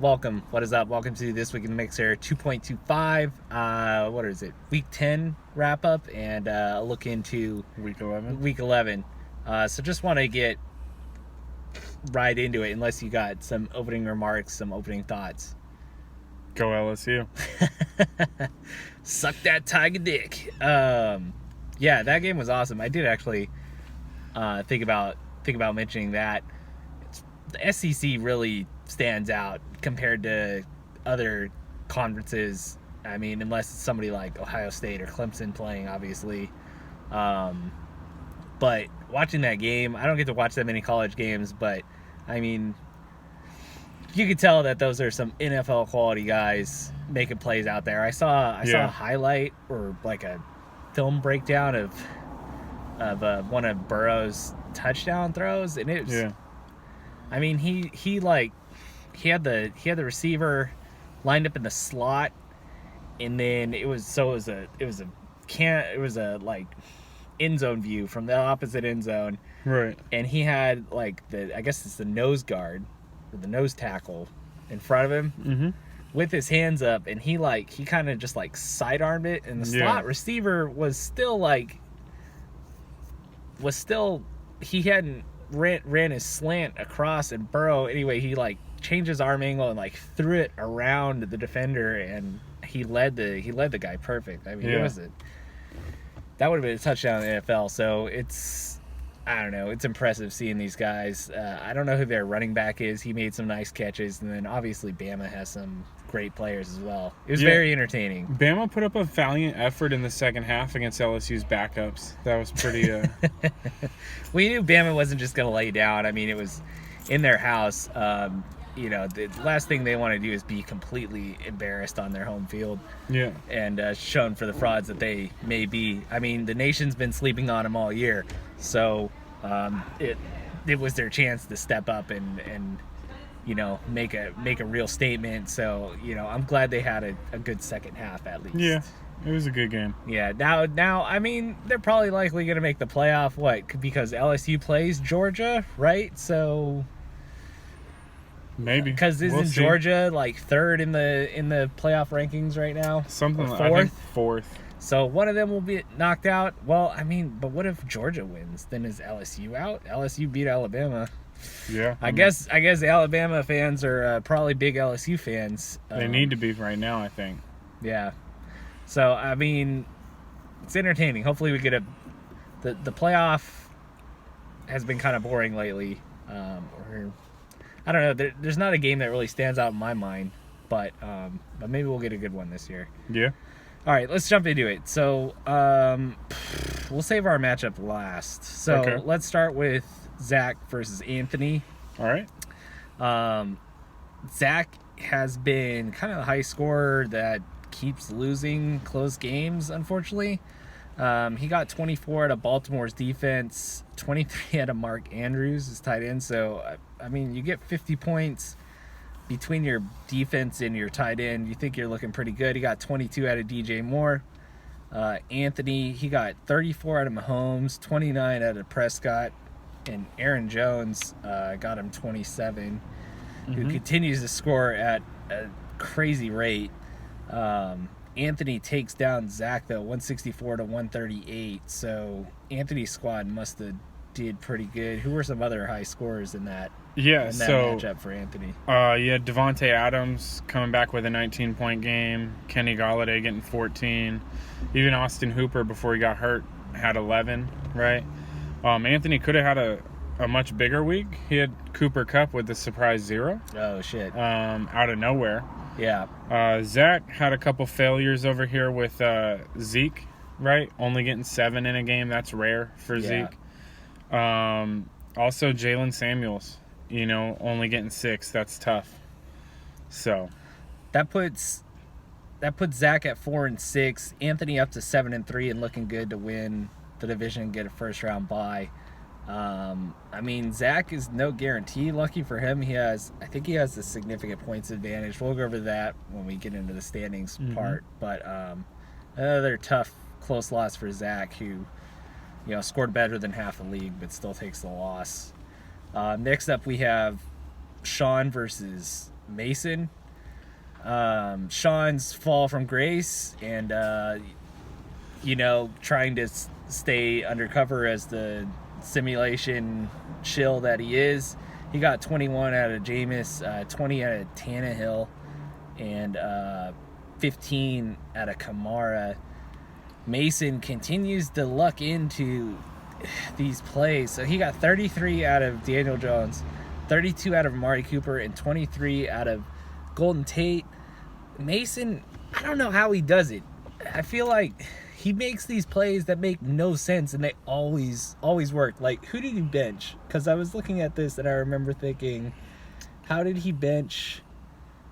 Welcome. What is up? Welcome to This Week in the Mixer 2.25. What is it? Week 10 wrap up and a look into Week 11. Week 11. So just want to get right into it, unless you got some opening remarks, some opening thoughts. Go LSU. Suck that Tiger dick. Yeah, that game was awesome. I did actually think about mentioning that. The SEC really stands out compared to other conferences. I mean, unless it's somebody like Ohio State or Clemson playing, obviously. But watching that game, I don't get to watch that many college games, but I mean, you could tell that those are some NFL quality guys making plays out there. I saw a highlight or like a film breakdown of one of Burrow's touchdown throws, and it was. I mean, he had the receiver lined up in the slot, and then it was a like end zone view from the opposite end zone. Right. And he had like I guess it's the nose guard or the nose tackle in front of him with his hands up, and he kind of just like sidearmed it, and the slot receiver was still he hadn't ran his slant across, and Burrow anyway he like changed his arm angle and like threw it around the defender, and he led the guy perfect. I mean, that would have been a touchdown in the NFL. So I don't know, it's impressive seeing these guys. I don't know who their running back is. He made some nice catches, and then obviously Bama has some great players as well. It was very entertaining. Bama put up a valiant effort in the second half against LSU's backups. That was pretty... We knew Bama wasn't just going to lay down. I mean, it was in their house. The last thing they want to do is be completely embarrassed on their home field. Yeah. And shown for the frauds that they may be. I mean, the nation's been sleeping on them all year. So it was their chance to step up and make a real statement. So, I'm glad they had a good second half at least. Yeah, it was a good game. Yeah, now I mean, they're probably likely going to make the playoff, because LSU plays Georgia, right? So maybe. Because isn't Georgia like third in the playoff rankings right now? Something like fourth? I think fourth. So one of them will be knocked out. Well, I mean, but what if Georgia wins? Then is LSU out? LSU beat Alabama. Yeah. I guess Alabama fans are probably big LSU fans. They need to be right now, I think. Yeah. So, I mean, it's entertaining. Hopefully we get the playoff has been kind of boring lately. I don't know. There's not a game that really stands out in my mind, but maybe we'll get a good one this year. Yeah. All right, let's jump into it. So, we'll save our matchup last. So, Let's start with Zach versus Anthony. All right. Zach has been kind of a high scorer that keeps losing close games, unfortunately. He got 24 out of Baltimore's defense, 23 out of Mark Andrews, his tight end. So, I mean, you get 50 points between your defense and your tight end. You think you're looking pretty good. He got 22 out of DJ Moore. Anthony, he got 34 out of Mahomes, 29 out of Prescott, and Aaron Jones got him 27, who continues to score at a crazy rate. Anthony takes down Zach, though, 164 to 138. So Anthony's squad must have did pretty good. Who were some other high scorers in that? Matchup for Anthony. Devontae Adams coming back with a 19-point game. Kenny Golladay getting 14. Even Austin Hooper, before he got hurt, had 11. Right. Anthony could have had a much bigger week. He had Cooper Kupp with the surprise 0. Oh shit! Out of nowhere. Yeah. Zach had a couple failures over here with Zeke, right? Only getting 7 in a game. That's rare for Zeke. Also, Jalen Samuels, only getting 6. That's tough. So that puts Zach at 4-6. Anthony up to 7-3 and looking good to win the division and get a first round bye. I mean, Zach is no guarantee. Lucky for him, I think he has a significant points advantage. We'll go over that when we get into the standings part. But another tough, close loss for Zach, who scored better than half the league, but still takes the loss. Next up, we have Sean versus Mason. Sean's fall from grace and, trying to stay undercover as the simulation shill that he is. He got 21 out of Jameis, 20 out of Tannehill, and 15 out of Kamara. Mason continues to luck into these plays. So he got 33 out of Daniel Jones, 32 out of Amari Cooper, and 23 out of Golden Tate. Mason, I don't know how he does it. I feel like he makes these plays that make no sense, and they always work. Like, who did he bench? Because I was looking at this, and I remember thinking, how did he bench?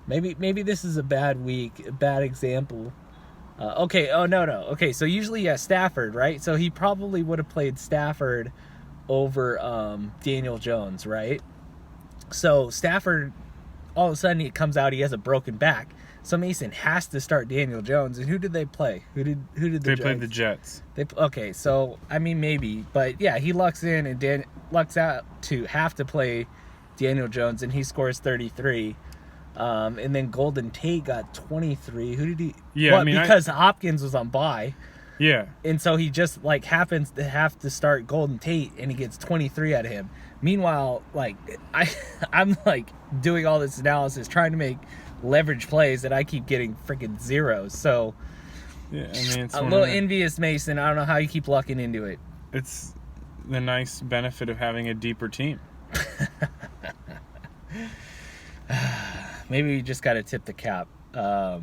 Maybe this is a bad week, a bad example. Okay, oh, no. Okay, so usually, Stafford, right? So he probably would have played Stafford over Daniel Jones, right? So Stafford, all of a sudden, it comes out he has a broken back. So Mason has to start Daniel Jones. And who did they play? Who did they played the Jets? Okay, so I mean maybe, but yeah, he lucks in and lucks out to have to play Daniel Jones, and he scores 33. And then Golden Tate got 23. Who did he? Yeah, well, because Hopkins was on bye. Yeah. And so he just happens to have to start Golden Tate, and he gets 23 out of him. Meanwhile, I'm doing all this analysis trying to make leverage plays that I keep getting freaking zeros. So yeah, I mean, it's a little envious, Mason. I don't know how you keep lucking into it. It's the nice benefit of having a deeper team. Maybe we just got to tip the cap. Yeah,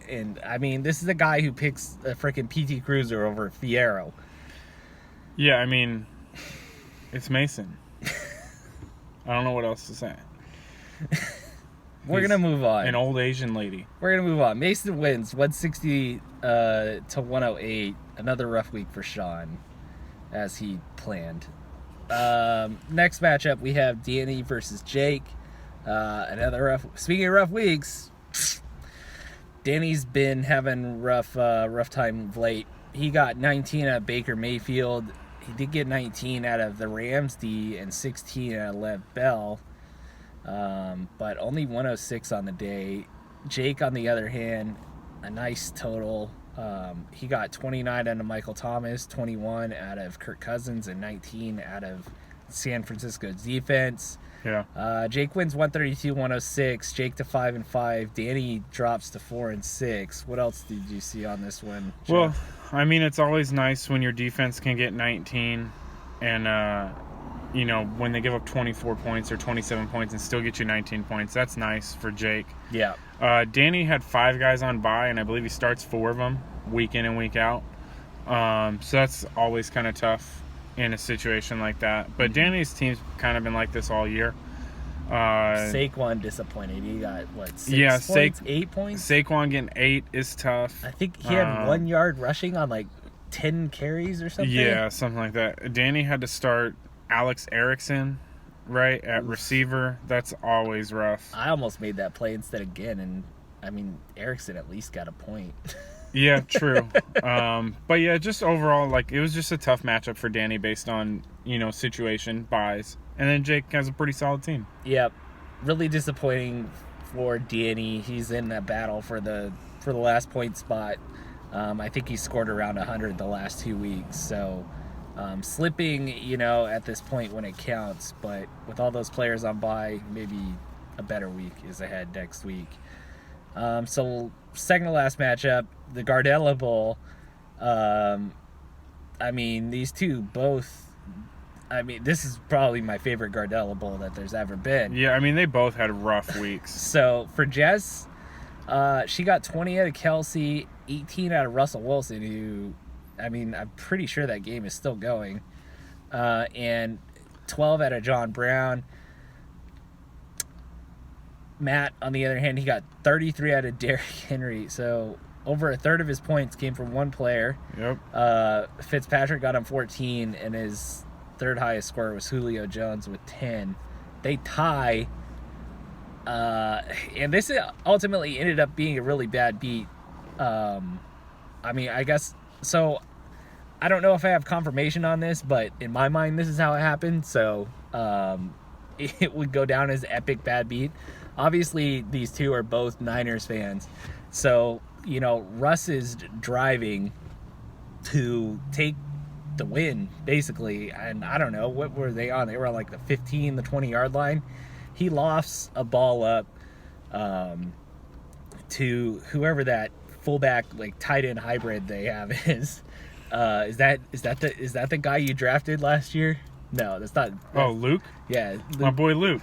and I mean, this is a guy who picks a freaking PT Cruiser over Fiero. Yeah, I mean, it's Mason. I don't know what else to say. We're going to move on. An old Asian lady. We're going to move on. Mason wins 160 to 108. Another rough week for Sean, as he planned. Next matchup, we have Danny versus Jake. Another rough. Speaking of rough weeks, Danny's been having rough time of late. He got 19 out of Baker Mayfield. He did get 19 out of the Rams D and 16 out of Lev Bell. But only 106 on the day. Jake, on the other hand, a nice total. He got 29 out of Michael Thomas, 21 out of Kirk Cousins, and 19 out of San Francisco's defense. Yeah. Jake wins 132-106. Jake to 5-5. Danny drops to 4-6. What else did you see on this one, Jeff? Well, I mean, it's always nice when your defense can get 19 and when they give up 24 points or 27 points and still get you 19 points. That's nice for Jake. Yeah. Danny had 5 guys on bye, and I believe he starts 4 of them week in and week out. So that's always kind of tough in a situation like that. But Danny's team's kind of been like this all year. Saquon disappointed. He got, 6 points? 8 points? Saquon getting 8 is tough. I think he had 1 yard rushing on 10 carries or something. Yeah, something like that. Danny had to start Alex Erickson, right, at receiver. That's always rough. I almost made that play instead again, and I mean, Erickson at least got a point. Yeah, true. But yeah, just overall, it was just a tough matchup for Danny based on, situation, buys. And then Jake has a pretty solid team. Yep. Really disappointing for Danny. He's in that battle for the last point spot. I think he scored around 100 the last 2 weeks, so slipping, at this point when it counts. But with all those players on bye, maybe a better week is ahead next week. So second to last matchup, the Gardella Bowl. I mean, these two both. I mean, this is probably my favorite Gardella Bowl that there's ever been. Yeah, I mean, they both had rough weeks. So for Jess, she got 20 out of Kelsey, 18 out of Russell Wilson, who, I mean, I'm pretty sure that game is still going, and 12 out of John Brown. Matt, on the other hand, he got 33 out of Derrick Henry. So over a third of his points came from one player. Yep. Fitzpatrick got him 14, and his third highest score was Julio Jones with 10. They tie. And this ultimately ended up being a really bad beat. I mean, I guess, so I don't know if I have confirmation on this, but in my mind, this is how it happened. So it would go down as epic bad beat. Obviously, these two are both Niners fans. So, Russ is driving to take the win, basically. And I don't know, what were they on? They were on like the 15, the 20-yard line. He lofts a ball up to whoever that fullback, like tight end hybrid they have is. Is that the guy you drafted last year? No, that's not. Luke? Yeah. Luke. My boy Luke.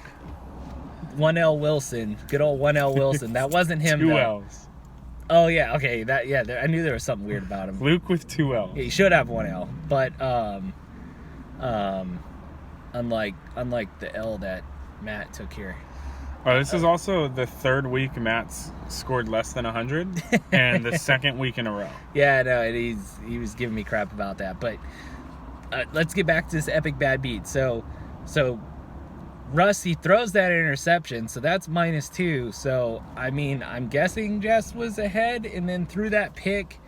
1L Wilson. Good old 1L Wilson. That wasn't him, Two though. L's. Oh, yeah. Okay. I knew there was something weird about him. Luke with 2 L's. Yeah, he should have 1L. But, unlike the L that Matt took here. Oh, this is also the third week Matt's scored less than 100, and the second week in a row. Yeah, no, and he was giving me crap about that. But let's get back to this epic bad beat. So Russ, he throws that interception, so that's -2. So, I mean, I'm guessing Jess was ahead and then threw that pick,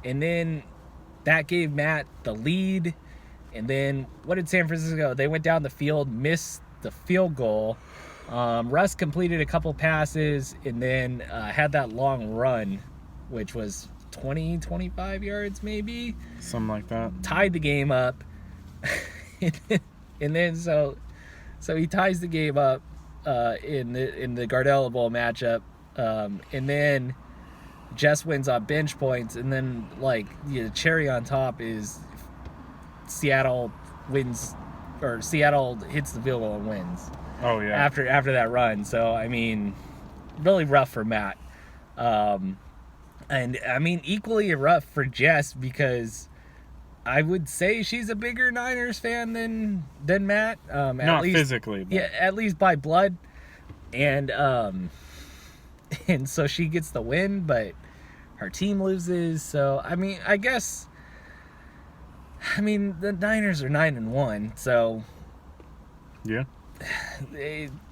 and then that gave Matt the lead. And then what did San Francisco? They went down the field, missed the field goal. Russ completed a couple passes and then had that long run, which was 20, 25 yards maybe. Something like that. Tied the game up. and then so he ties the game up in the Gardella Bowl matchup. And then Jess wins on bench points. And then, the cherry on top is Seattle wins, or Seattle hits the field goal and wins. Oh, yeah. After that run. So, I mean, really rough for Matt. And, I mean, equally rough for Jess, because I would say she's a bigger Niners fan than Matt. Not physically. But. Yeah, at least by blood. And so she gets the win, but her team loses. So, I mean, the Niners are 9-1, so... Yeah.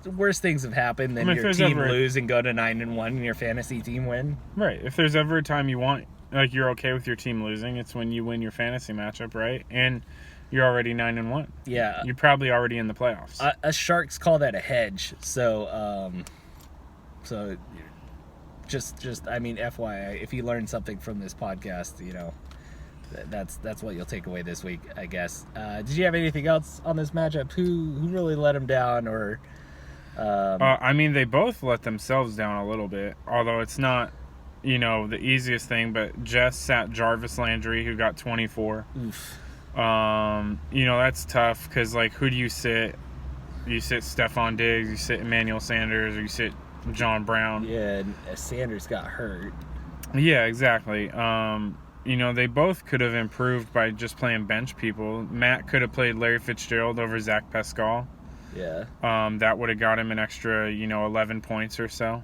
Worse things have happened than your team lose and go to 9-1 and your fantasy team win. Right. If there's ever a time you want, you're okay with your team losing, it's when you win your fantasy matchup, right? And you're already 9-1. Yeah. You're probably already in the playoffs. Us Sharks call that a hedge. So, just I mean, FYI, if you learn something from this podcast, that's what you'll take away this week, I guess. Did you have anything else on this matchup? Who really let him down, or? I mean, they both let themselves down a little bit, although it's not, the easiest thing. But Jess sat Jarvis Landry, who got 24. Oof. That's tough because, who do you sit? You sit Stephon Diggs, you sit Emmanuel Sanders, or you sit John Brown. Yeah, and Sanders got hurt. Yeah, exactly. They both could have improved by just playing bench people. Matt could have played Larry Fitzgerald over Zach Pascal. Yeah. That would have got him an extra, 11 points or so.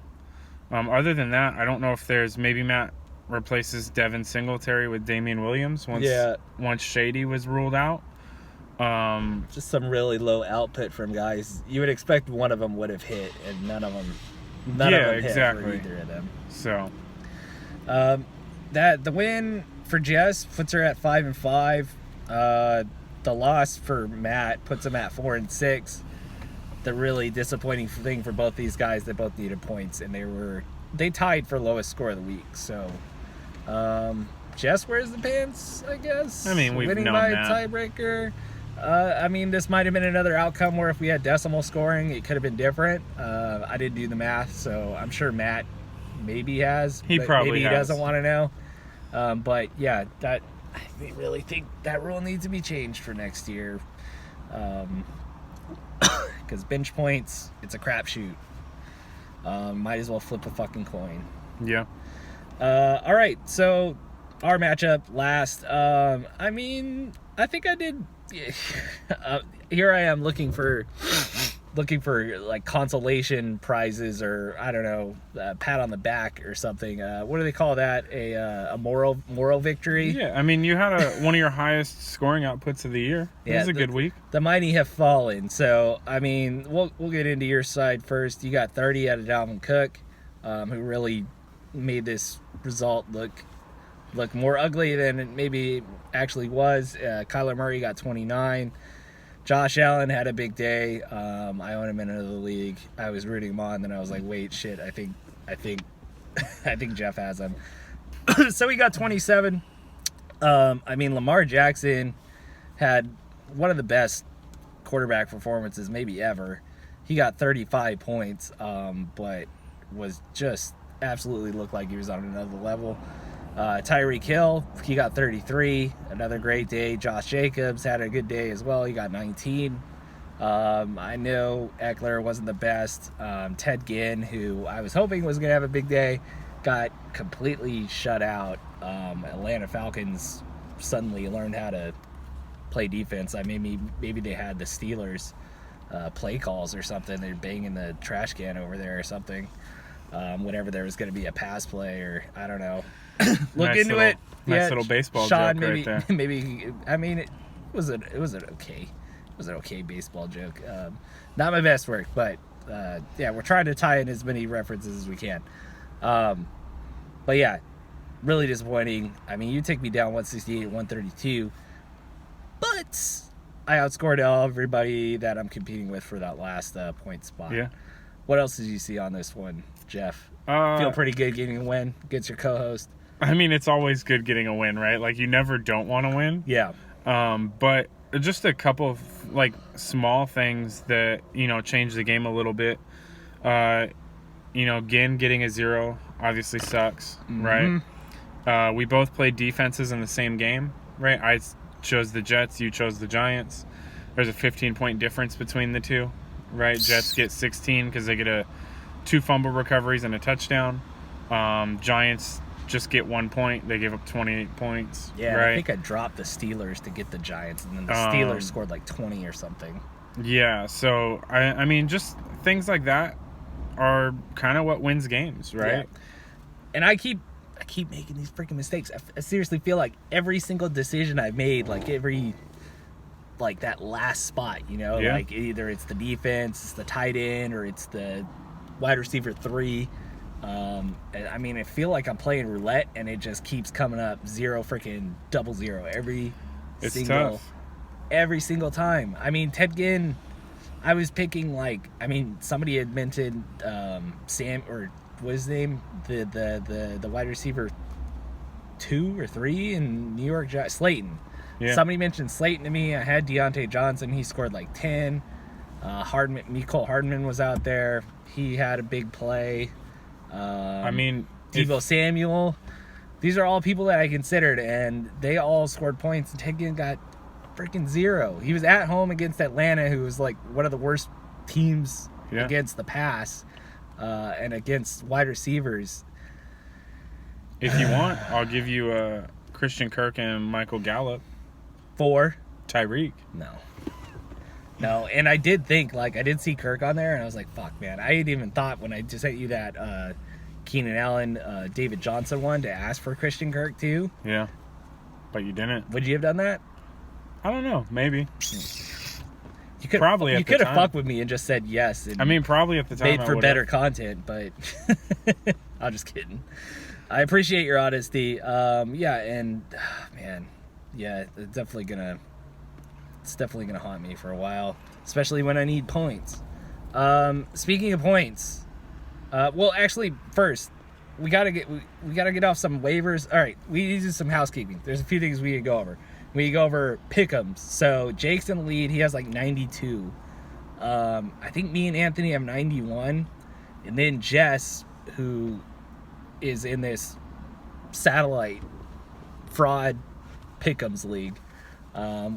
Other than that, I don't know if maybe Matt replaces Devin Singletary with Damian Williams once Shady was ruled out. Just some really low output from guys. You would expect one of them would have hit, and none of them exactly. hit for either of them. So, the win for Jess puts her at 5-5. The loss for Matt puts him at 4-6. The really disappointing thing for both these guys, they both needed points, and they tied for lowest score of the week. So, Jess wears the pants, I guess. I mean, we've winning known by that. Tiebreaker. This might have been another outcome where if we had decimal scoring, it could have been different. I didn't do the math, so I'm sure Matt maybe has. He probably maybe he has. doesn't want to know. But yeah, I really think that rule needs to be changed for next year. Because bench points, it's a crapshoot. Might as well flip a fucking coin. Yeah. All right, so our matchup last. I think I did. Here I am looking for consolation prizes, or I don't know, pat on the back or something. What do they call that? A moral victory. Yeah, you had one of your highest scoring outputs of the year. It was a good week. The mighty have fallen. So we'll get into your side first. You got 30 out of Dalvin Cook, who really made this result look more ugly than it maybe actually was. Kyler Murray got 29. Josh Allen had a big day. I own him in another league. I was rooting him on, then I was like, wait, shit, I think Jeff has him. So he got 27. I mean, Lamar Jackson had one of the best quarterback performances maybe ever. He got 35 points, but was just absolutely looked like he was on another level. Tyreek Hill, he got 33, another great day. Josh Jacobs had a good day as well. He got 19. I know Eckler wasn't the best. Ted Ginn, who I was hoping was going to have a big day, got completely shut out. Atlanta Falcons suddenly learned how to play defense. Maybe they had the Steelers play calls or something. They're banging the trash can over there or something. Whenever there was going to be a pass play, or I don't know. Look nice into little, it. Nice little baseball Sean, joke maybe, right there. Maybe it was an okay baseball joke. Not my best work, but yeah, we're trying to tie in as many references as we can. But yeah, really disappointing. I mean, you take me down 168, 132, but I outscored everybody that I'm competing with for that last point spot. Yeah. What else did you see on this one, Jeff? Feel pretty good getting a win against your co-host. I mean, it's always good getting a win, right? Like, you never don't want to win. Yeah. But just a couple of, like, small things that, change the game a little bit. Ginn getting a 0 obviously sucks, right? We both played defenses in the same game, right? I chose the Jets, you chose the Giants. There's a 15-point difference between the two, right? Jets get 16 because they get 2 fumble recoveries and a touchdown. Giants just get 1 point. They give up 28 points. Yeah, right? I think I dropped the Steelers to get the Giants, and then the Steelers scored like 20 or something. Yeah, so, I mean, just things like that are kind of what wins games, right? Yeah. And I keep making these freaking mistakes. I seriously feel like every single decision I've made, like that last spot, Yeah. like either it's the defense, it's the tight end, or it's the wide receiver 3. I mean, I feel like I'm playing roulette, and it just keeps coming up 0 freaking 00 every single time. I mean, Ted Ginn, I was picking somebody had mentioned Sam, or what was his name, the wide receiver 2 or 3 in New York, Slayton. Yeah. Somebody mentioned Slayton to me. I had Deontay Johnson. He scored like 10. Mecole Hardman was out there. He had a big play. Deebo Samuel. These are all people that I considered, and they all scored points. And Ted Ginn got freaking 0. He was at home against Atlanta, who was like one of the worst teams against the pass and against wide receivers. If you want, I'll give you Christian Kirk and Michael Gallup. For Tyreek. No, and I did think, I did see Kirk on there, and I was like, fuck, man. I hadn't even thought when I just sent you that Keenan Allen, David Johnson one to ask for Christian Kirk, too. Yeah, but you didn't. Would you have done that? I don't know. Maybe. You could have fucked with me and just said yes. And probably at the time made for better content, but I'm just kidding. I appreciate your honesty. Man, yeah, it's definitely gonna haunt me for a while, especially when I need points. Speaking of points, well, actually, first we gotta get off some waivers. All right, we need to do some housekeeping. There's a few things we need to go over. We go over pick'ems. So Jake's in the lead. He has like 92. I think me and Anthony have 91, and then Jess, who is in this satellite fraud pick'ems league,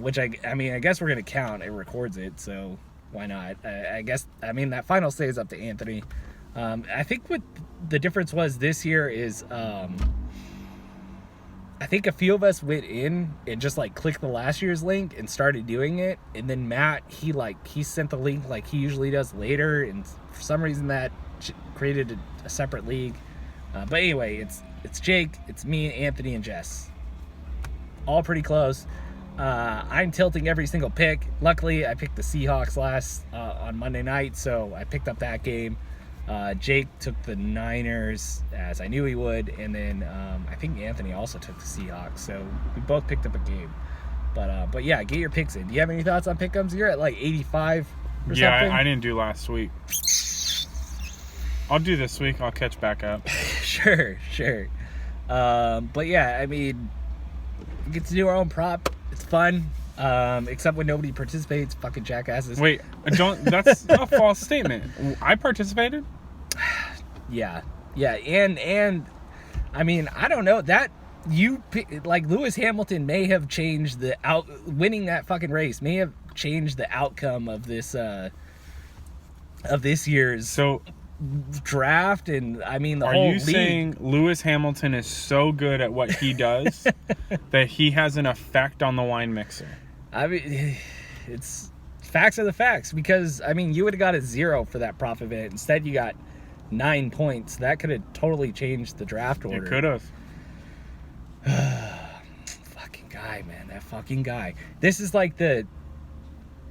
which I guess we're gonna count. It records it, so why not? I guess that final say is up to Anthony. I think what the difference was this year is I think a few of us went in and just clicked the last year's link and started doing it, and then Matt he sent the link like he usually does later, and for some reason that created a separate league. But anyway, it's Jake, it's me, Anthony, and Jess. All pretty close. I'm tilting every single pick. Luckily, I picked the Seahawks last on Monday night, so I picked up that game. Jake took the Niners, as I knew he would, and then I think Anthony also took the Seahawks, so we both picked up a game. But yeah, get your picks in. Do you have any thoughts on pick'ems? You're at like 85 or Yeah, something. I didn't do last week. I'll do this week. I'll catch back up. Sure. But yeah, I mean, we get to do our own prop. It's fun. Except when nobody participates, fucking jackasses. Wait, that's a false statement. I participated? Yeah, and I mean, I don't know that like Lewis Hamilton may have changed winning that fucking race may have changed the outcome of this year's draft, and I mean the whole league. Are you saying Lewis Hamilton is so good at what he does that he has an effect on the wine mixer? I mean, it's facts are the facts, because I mean you would have got a 0 for that prop event. Instead you got 9 points. That could have totally changed the draft order. It could have. Fucking guy, man. That fucking guy. This is like the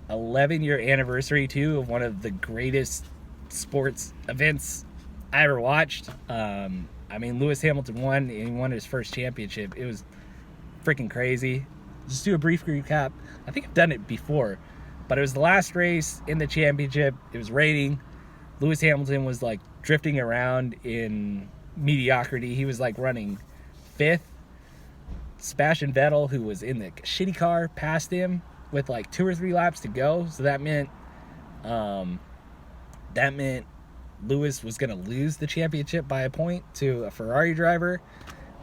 11-year anniversary, too, of one of the greatest sports events I ever watched. I mean, Lewis Hamilton won, and he won his first championship. It was freaking crazy. Just do a brief recap. I think I've done it before, but it was the last race in the championship. It was raining. Lewis Hamilton was like drifting around in mediocrity. He was like running 5th. Sebastian Vettel, who was in the shitty car, passed him with like 2 or 3 laps to go. So that meant Lewis was going to lose the championship by a point to a Ferrari driver.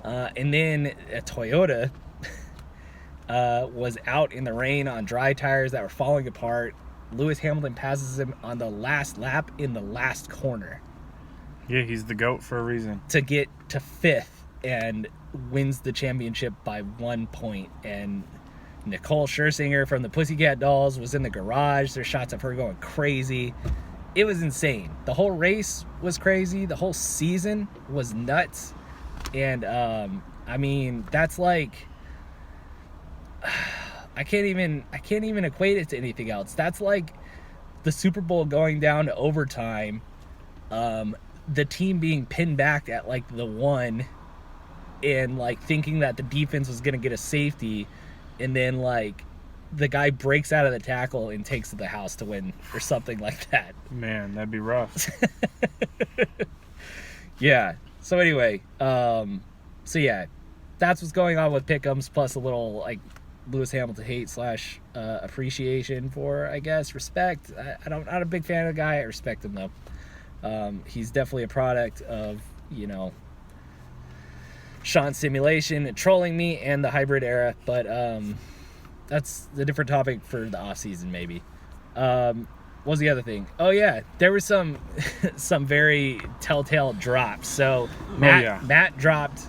And then a Toyota was out in the rain on dry tires that were falling apart. Lewis Hamilton passes him on the last lap in the last corner. Yeah, he's the GOAT for a reason. To get to 5th and wins the championship by 1 point. And Nicole Scherzinger from the Pussycat Dolls was in the garage. There's shots of her going crazy. It was insane. The whole race was crazy. The whole season was nuts. And I mean, that's like I can't even equate it to anything else. That's like the Super Bowl going down to overtime. The team being pinned back at like the 1 and like thinking that the defense was going to get a safety, and then like the guy breaks out of the tackle and takes to the house to win or something like that. Man, that'd be rough. Yeah. So anyway, so yeah, that's what's going on with pick'ems, plus a little like Lewis Hamilton hate / appreciation for, I guess, respect. I'm not a big fan of the guy. I respect him though. He's definitely a product of, you know, Sean's simulation and trolling me and the hybrid era, but that's a different topic for the off season maybe. What was the other thing? Oh yeah, there were some very telltale drops. So Matt dropped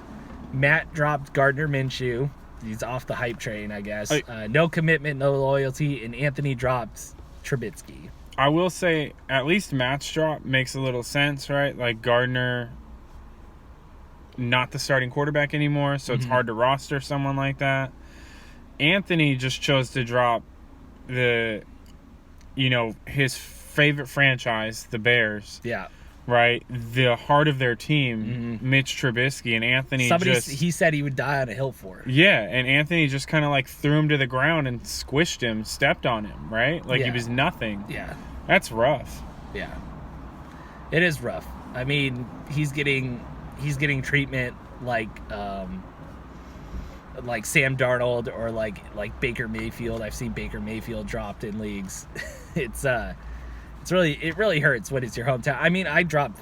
Gardner Minshew. He's off the hype train, I guess. No commitment, no loyalty, and Anthony dropped Trubisky. I will say, at least Matt's drop makes a little sense, right? Like Gardner, not the starting quarterback anymore, so it's hard to roster someone like that. Anthony just chose to drop his favorite franchise, the Bears. Yeah. Right? The heart of their team, Mitch Trubisky, and Anthony he said he would die on a hill for it. Yeah, and Anthony just kind of like threw him to the ground and squished him, stepped on him, right? Like he was nothing. Yeah. That's rough. Yeah. It is rough. I mean, he's getting treatment like Sam Darnold or like Baker Mayfield. I've seen Baker Mayfield dropped in leagues. It really hurts when it's your hometown. I mean, I dropped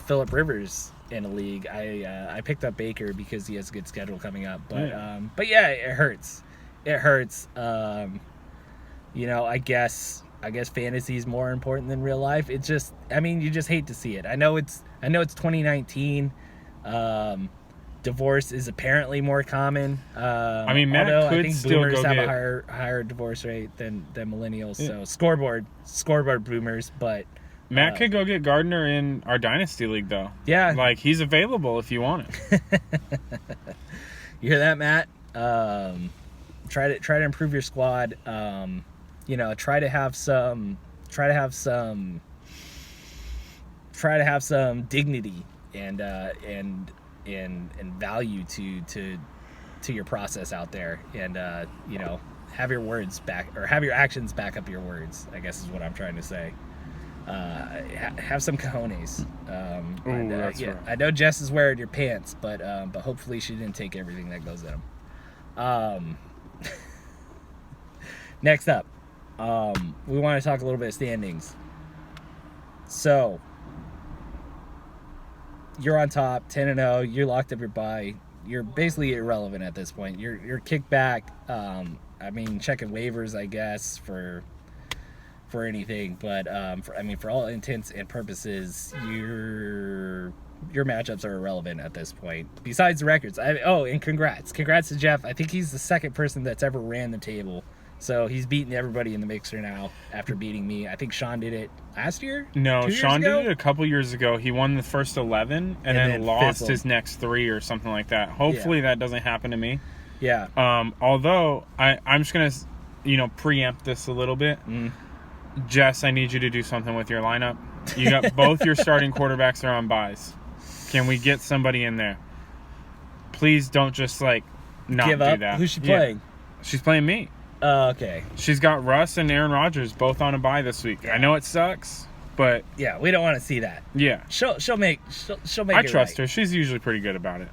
Phillip Rivers in a league. I picked up Baker because he has a good schedule coming up. But yeah, it hurts. It hurts. You know, I guess fantasy is more important than real life. It's just, I mean, you just hate to see it. I know it's 2019. Divorce is apparently more common. I mean, Matt although could I think still boomers go have get a higher divorce rate than millennials. So scoreboard boomers, but Matt could go get Gardner in our dynasty league though. Yeah, like he's available if you want it. You hear that, Matt? Try to improve your squad. You know, try to have some dignity and value to to your process out there, and have your words back, or have your actions back up your words, I guess is what I'm trying to say. Have some cojones. That's right. I know Jess is wearing your pants, but hopefully she didn't take everything that goes in them. Next up, we want to talk a little bit of standings. So you're on top, 10-0. You're locked up your bye. You're basically irrelevant at this point. You're kicked back. Checking waivers, I guess, for anything, but for all intents and purposes, your matchups are irrelevant at this point. Besides the records, and congrats to Jeff. I think he's the second person that's ever ran the table, so he's beating everybody in the mixer now after beating me. I think Sean did it last year. No, Sean did it a couple years ago. He won the first 11 and then lost fizzled his next 3 or something like that. Hopefully that doesn't happen to me. Yeah. Although I'm just gonna preempt this a little bit. Jess, I need you to do something with your lineup. You got both your starting quarterbacks are on buys. Can we get somebody in there? Please don't just not give do up. that. Who's she playing? She's playing me. Okay. She's got Russ and Aaron Rodgers both on a bye this week. I know it sucks, but yeah, we don't want to see that. Yeah, she'll make I it trust right. her. She's usually pretty good about it.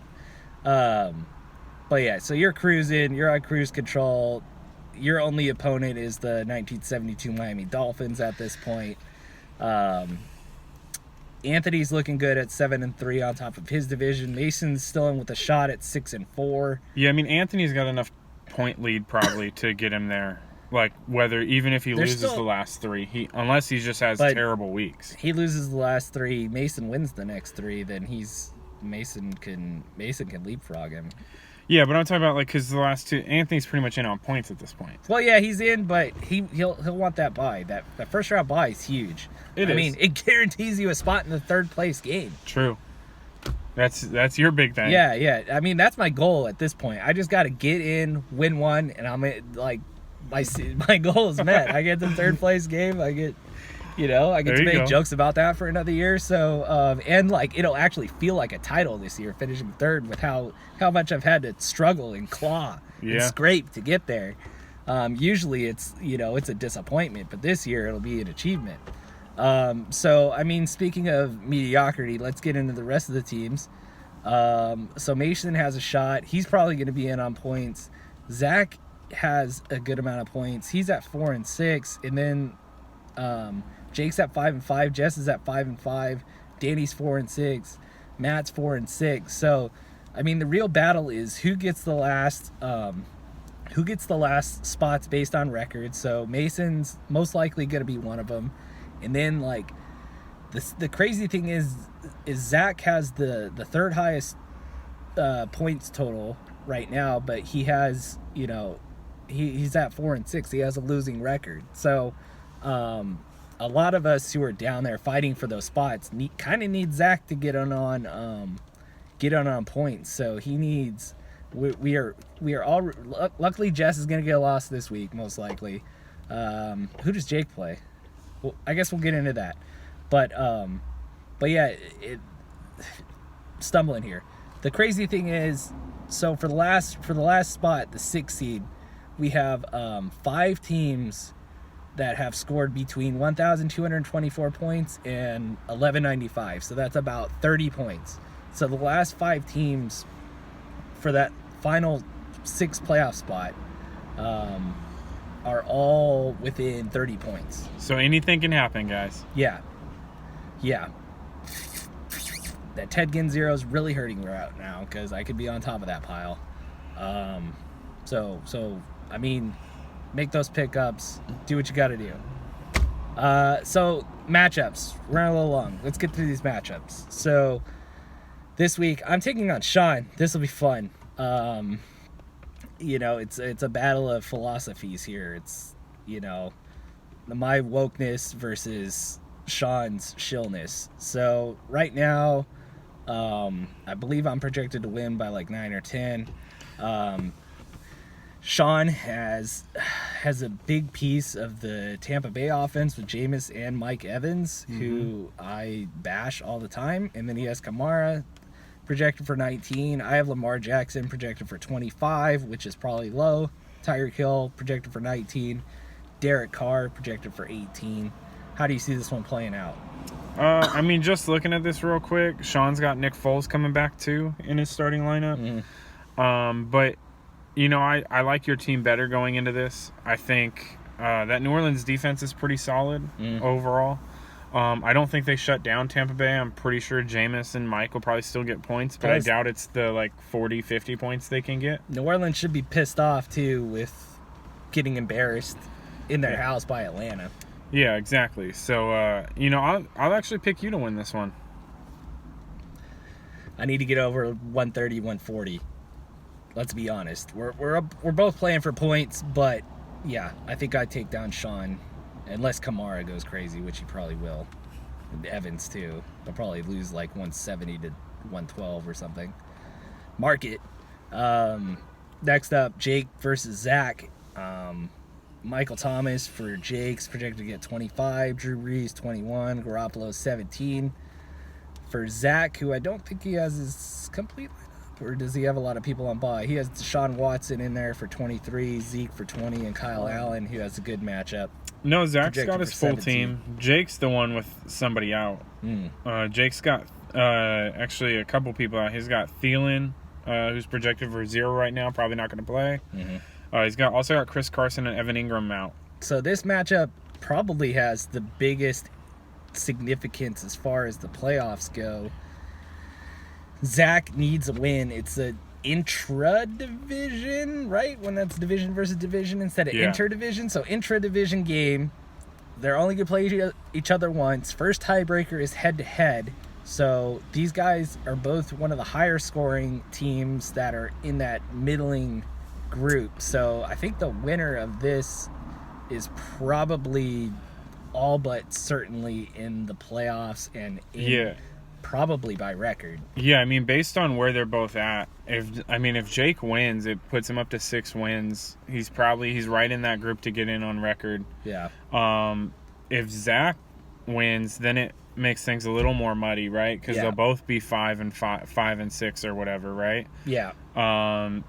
But yeah, so you're cruising. You're on cruise control. Your only opponent is the 1972 Miami Dolphins at this point. Anthony's looking good at 7-3 on top of his division. Mason's still in with a shot at 6-4. Yeah, Anthony's got enough point lead probably to get him there. Even if he loses the last 3, unless he just has terrible weeks. He loses the last 3. Mason wins the next 3. Then Mason can leapfrog him. Yeah, but I'm talking about because the last 2, Anthony's pretty much in on points at this point. Well, yeah, he's in, but he'll want that bye. That first round bye is huge. It guarantees you a spot in the third place game. True. That's your big thing. Yeah. That's my goal at this point. I just got to get in, win one, and I'm my goal is met. I get the third place game. I get to make jokes about that for another year. So, it'll actually feel like a title this year, finishing third with how much I've had to struggle and claw and scrape to get there. Usually it's a disappointment, but this year it'll be an achievement. Speaking of mediocrity, let's get into the rest of the teams. So Mason has a shot. He's probably going to be in on points. Zach has a good amount of points. He's at 4-6, and then Jake's at 5-5. Jess is at 5-5. Danny's 4-6. Matt's 4-6. So, the real battle is who gets the last spots based on records. So Mason's most likely going to be one of them. And then the crazy thing is Zach has the third highest points total right now, but he has he's at 4-6. He has a losing record. So a lot of us who are down there fighting for those spots need Zach to get on points. So he needs. We are all. Luckily, Jess is going to get a loss this week, most likely. Who does Jake play? Well, I guess we'll get into that. But yeah, stumbling here. The crazy thing is, so for the last spot, the 6th seed, we have 5 teams that have scored between 1,224 points and 1,195. So that's about 30 points. So the last 5 teams for that final 6th playoff spot are all within 30 points. So anything can happen, guys. Yeah. That Ted Ginn 0 is really hurting me right now because I could be on top of that pile. Make those pickups. Do what you got to do. So matchups. We're running a little long. Let's get through these matchups. So this week I'm taking on Sean. This will be fun. It's a battle of philosophies here. It's my wokeness versus Sean's shillness. So right now, I believe I'm projected to win by 9 or 10. Sean has a big piece of the Tampa Bay offense with Jameis and Mike Evans, who I bash all the time. And then he has Kamara, projected for 19. I have Lamar Jackson projected for 25, which is probably low. Tyreek Hill projected for 19. Derek Carr projected for 18. How do you see this one playing out? I mean, just looking at this real quick, Sean's got Nick Foles coming back too in his starting lineup. But, you know, I like your team better going into this. I think that New Orleans defense is pretty solid overall. I don't think they shut down Tampa Bay. I'm pretty sure Jameis and Mike will probably still get points, but I doubt it's the 40, 50 points they can get. New Orleans should be pissed off too with getting embarrassed in their house by Atlanta. Yeah, exactly. So, you know, I'll actually pick you to win this one. I need to get over 130, 140. Let's be honest. We're both playing for points, but yeah, I think I'd take down Sean. Unless Kamara goes crazy, which he probably will. And Evans, too. They'll probably lose like 170 to 112 or something. Mark it. Next up, Jake versus Zach. Michael Thomas for Jake's projected to get 25. Drew Brees, 21. Garoppolo, 17. For Zach, who I don't think he has his complete lineup, or does he have a lot of people on bye? He has Deshaun Watson in there for 23, Zeke for 20, and Kyle Allen, who has a good matchup. No, Zach's got his full team. Jake's the one with somebody out. Jake's got actually a couple people out. He's got Thielen, who's projected for 0 right now, probably not going to play. He's also got Chris Carson and Evan Ingram out. So this matchup probably has the biggest significance as far as the playoffs go. Zach needs a win. It's a intra-division, right? When that's division versus division instead of inter-division. So intra-division game, they're only going to play each other once. First tiebreaker is head-to-head. So these guys are both one of the higher scoring teams that are in that middling group. So I think the winner of this is probably all but certainly in the playoffs and probably by record. Yeah, I mean, based on where they're both at, if Jake wins, it puts him up to 6 wins. He's right in that group to get in on record. Yeah. If Zach wins, then it makes things a little more muddy, right? Because they'll both be 5 and 6 or whatever, right? Yeah.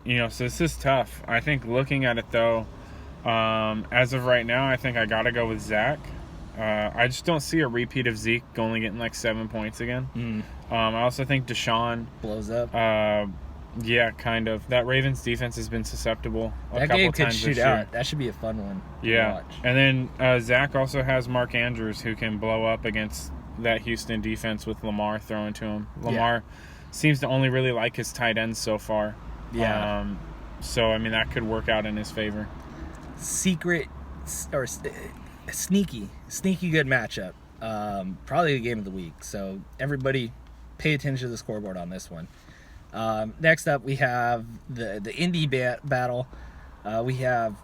You know, so this is tough. I think looking at it though, as of right now, I think I gotta go with Zach. I just don't see a repeat of Zeke only getting like 7 points again. I also think Deshaun blows up. Yeah, kind of. That Ravens defense has been susceptible a couple game could times shoot this year. out. That should be a fun one. Yeah, to watch. and then Zach also has Mark Andrews, who can blow up against that Houston defense with Lamar throwing to him. Lamar seems to only really like his tight ends so far. Yeah. So I mean that could work out in his favor. Secret or sneaky good matchup. Probably the game of the week. So everybody pay attention to the scoreboard on this one. Next up, we have the Indy battle. We have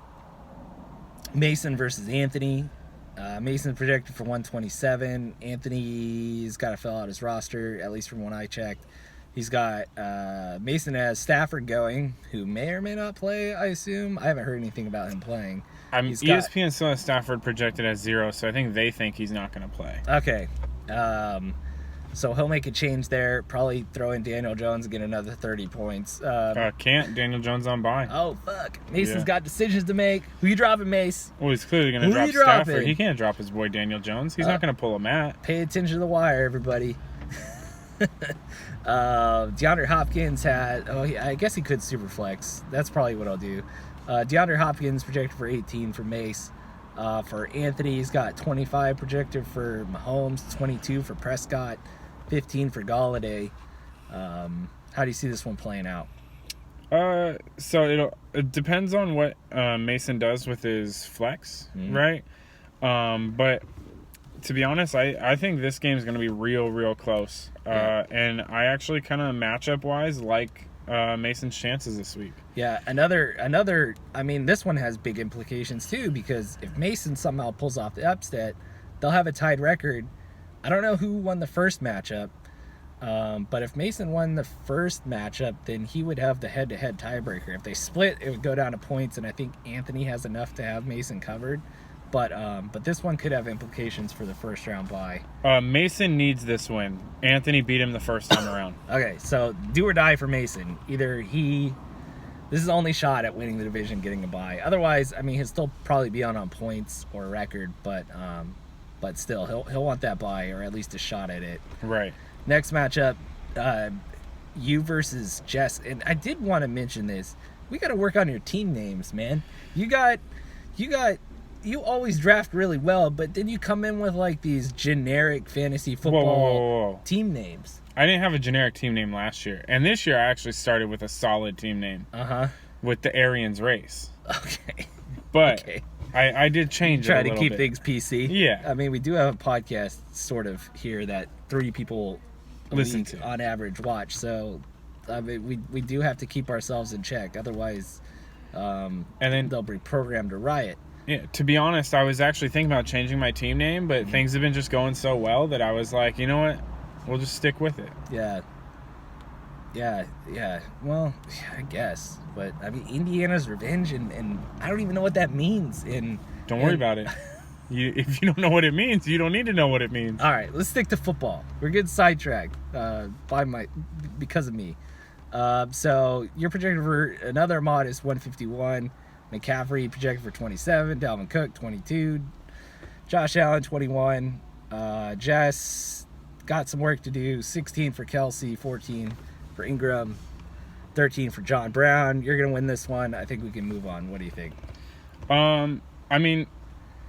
Mason versus Anthony. Mason projected for 127. Anthony's got to fill out his roster, at least from when I checked. He's got Mason has Stafford going, who may or may not play, I assume. I haven't heard anything about him playing. ESPN still has Stafford projected as 0, so I think they think he's not going to play. Okay. So he'll make a change there. Probably throw in Daniel Jones and get another 30 points. Can't. Daniel Jones on bye. Oh, fuck. Mason's got decisions to make. Who you dropping, Mace? Well, he's clearly going to drop Stafford. He can't drop his boy Daniel Jones. He's not going to pull a Matt. Pay attention to the wire, everybody. DeAndre Hopkins had... I guess he could super flex. That's probably what I'll do. DeAndre Hopkins projected for 18 for Mace. For Anthony, he's got 25 projected for Mahomes, 22 for Prescott, 15 for Galladay. How do you see this one playing out? So it depends on what Mason does with his flex, right? But to be honest, I think this game is going to be real close. And I actually kind of matchup wise like Mason's chances this week. Yeah, another. I mean, this one has big implications too, because if Mason somehow pulls off the upset, they'll have a tied record. I don't know who won the first matchup, but if Mason won the first matchup, then he would have the head-to-head tiebreaker. If they split, it would go down to points, and I think Anthony has enough to have Mason covered. But this one could have implications for the first round bye. Mason needs this win. Anthony beat him the first time around. Okay, so do or die for Mason. Either this is the only shot at winning the division, getting a bye. Otherwise, I mean, he'll still probably be on points or record, but still, he'll want that bye or at least a shot at it. Right. Next matchup, you versus Jess. And I did want to mention this. We got to work on your team names, man. You always draft really well, but then you come in with like these generic fantasy football whoa. team names. I didn't have a generic team name last year. And this year I actually started with a solid team name. With the Arians race. Okay. But okay. I did change it a little bit. Try to keep things PC. Yeah. I mean, we do have a podcast sort of here that 3 people listen to on average watch. So I mean, we do have to keep ourselves in check. Otherwise, and then they'll be programmed to riot. Yeah, to be honest, I was actually thinking about changing my team name, but things have been just going so well that I was like, you know what? We'll just stick with it. Yeah. Well, I guess. But, I mean, Indiana's revenge, and I don't even know what that means. Don't worry about it. If you don't know what it means, you don't need to know what it means. All right, let's stick to football. We're getting sidetracked because of me. So you're projected for another modest 151. McCaffrey projected for 27. Dalvin Cook 22. Josh Allen 21. Jess got some work to do. 16 for Kelsey. 14 for Ingram. 13 for John Brown. You're gonna win this one. I think we can move on. What do you think? I mean,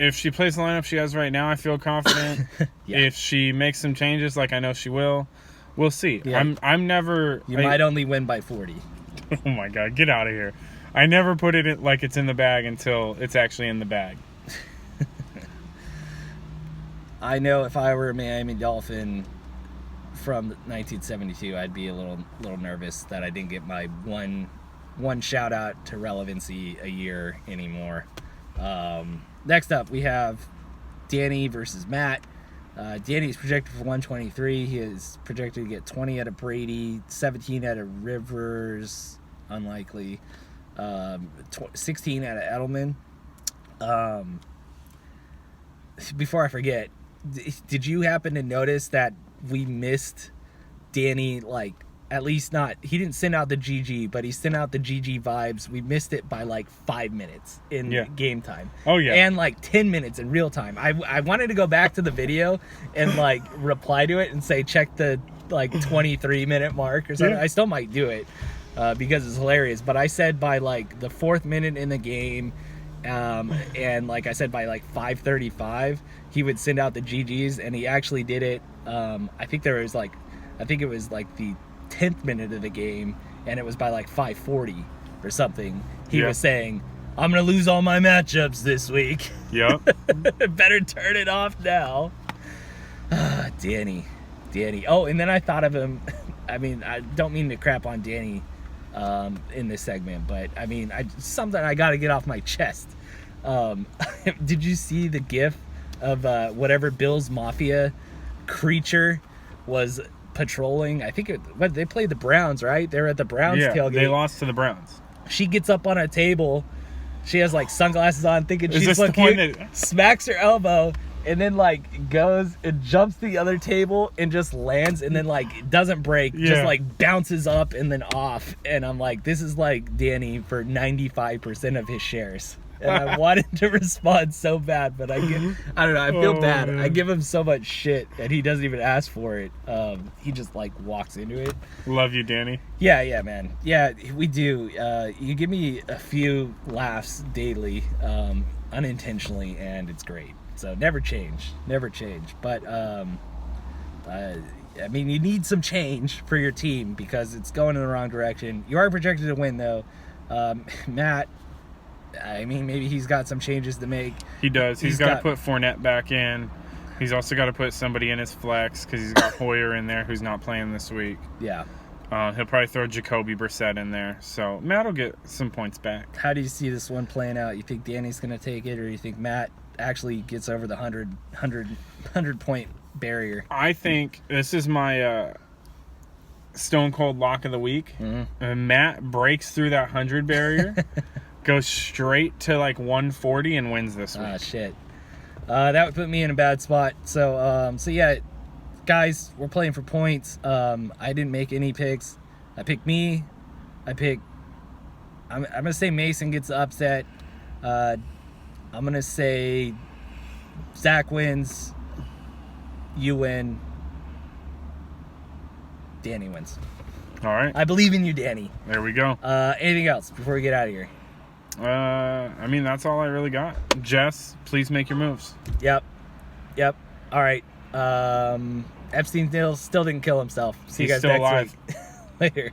if she plays the lineup she has right now, I feel confident. Yeah. If she makes some changes, like I know she will, we'll see. Yeah. I'm never. You might only win by 40. Oh my God, get out of here! I never put it in, like it's in the bag until it's actually in the bag. I know if I were a Miami Dolphin from 1972, I'd be a little nervous that I didn't get my one shout out to relevancy a year anymore. Next up, we have Danny versus Matt. Danny's projected for 123. He is projected to get 20 out of Brady, 17 out of Rivers, unlikely, 16 out of Edelman. Before I forget, did you happen to notice that we missed Danny, like, at least not, he didn't send out the GG, but he sent out the GG vibes. We missed it by like 5 minutes in game time. Oh, yeah. And like 10 minutes in real time. I wanted to go back to the video and like reply to it and say, check the like 23-minute mark or something. Yeah. I still might do it because it's hilarious. But I said by like the 4th minute in the game, and like I said, by like 5:35, he would send out the GGs, and he actually did it. I think it was like the 10th minute of the game, and it was by like 5:40 or something. He was saying, I'm gonna lose all my matchups this week. Yep. Better turn it off now. Danny. Oh, and then I thought of him. I mean, I don't mean to crap on Danny in this segment, but I mean, something I got to get off my chest. Did you see the gif of whatever Bill's Mafia creature was patrolling? I think they played the Browns, right? They were at the Browns tailgate. They lost to the Browns. She gets up on a table. She has like sunglasses on, thinking she's so cute. Smacks her elbow, and then like goes and jumps to the other table and just lands, and then like doesn't break, just like bounces up and then off. And I'm like, this is like Danny for 95% of his shares. And I wanted to respond so bad, but I don't know, I feel bad. Man. I give him so much shit, and he doesn't even ask for it. He just, like, walks into it. Love you, Danny. Yeah, man. Yeah, we do. You give me a few laughs daily, unintentionally, and it's great. So never change. But, I mean, you need some change for your team because it's going in the wrong direction. You are projected to win, though. Matt, I mean, maybe he's got some changes to make. He does. He's got to put Fournette back in. He's also got to put somebody in his flex because he's got Hoyer in there who's not playing this week. Yeah. He'll probably throw Jacoby Brissett in there. So Matt will get some points back. How do you see this one playing out? You think Danny's going to take it, or you think Matt actually gets over the 100 point barrier? I think this is my stone cold lock of the week. Mm-hmm. Matt breaks through that 100 barrier. Goes straight to like 140 and wins this week. Ah, shit. That would put me in a bad spot. So yeah, guys, we're playing for points. I didn't make any picks. I picked me. I'm gonna say Mason gets the upset. I'm gonna say Zach wins. You win. Danny wins. All right. I believe in you, Danny. There we go. Anything else before we get out of here? I mean, that's all I really got. Jess, please make your moves. Yep. All right. Epstein still didn't kill himself. See you He's guys still next alive. week. Later.